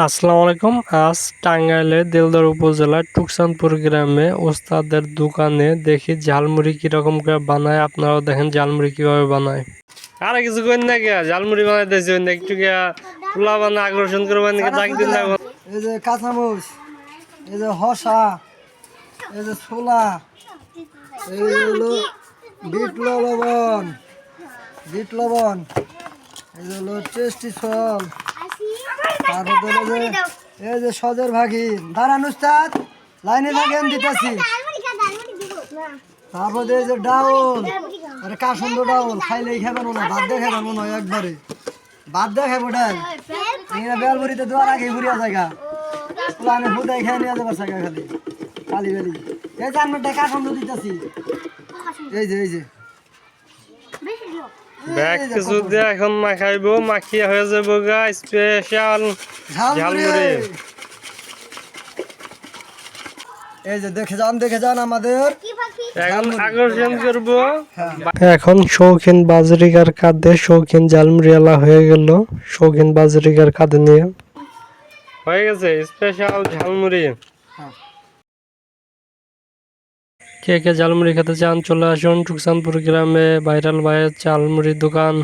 আসসালামু আলাইকুম। আজ টাঙ্গাইলের দেলদর উপজেলার টুকসানপুর গ্রামে ওস্তাদের দোকানে দেখি ঝালমুড়ি কিরকম করে বানায়। আপনারাও দেখেন ঝালমুড়ি কিভাবে বানায়। আর কিছু করেন না গিয়া ঝালমুড়ি বানাইতেছি একটু গিয়া পোলা বানা আকর্ষণ করবেন নাকি ডাক দিন না। এই যে কাঁচামরিচ, এই যে হসা, এই যে ছোলা, এই হলো বিট লবণ, এই যে হলো টেস্টি সল, তারপর হলো যে এই যে সজের ভাগি দাঁড়ান উস্তাদ লাইনে থাকেন দিতেছি। তারপর এই যে ডাউল, আরে কা সুন্দর ডাউল খাইলেই খাবেন না, ভাত দিয়ে খাবেন মনে হয় একবারে, ভাত দিয়ে খাবো ডাল বেল ভরিতে দেওয়ার আগে ঘুরিয়া জায়গা প্লানে হুদাই খেয়ে নিয়ে যাবার জায়গা খালি খালি বেলি। এই যে আমরা টাকা সুন্দর দিতেছি, এই যে ব্যাগ কিছু দিয়ে এখন মাখাইবো, মাখিয়ে হয়ে যাবো গা স্পেশাল ঝালমুড়ি। এই যে দেখে যান আমাদের এখন আকর্ষণ করবো। হ্যাঁ। এখন শৌখিন বাজরিকার কাঁধে শৌখিন ঝালমুড়িওয়ালা হয়ে গেল, শৌখিন বাজরিকার কাঁধে নিয়ে হয়ে গেছে স্পেশাল ঝালমুড়ি। হ্যাঁ। কে কে ঝালমুড়ি খেতে চান চলে আসুন টুকসানপুর গ্রামে ভাইরাল ভাইয়ের ঝালমুড়ির দোকান।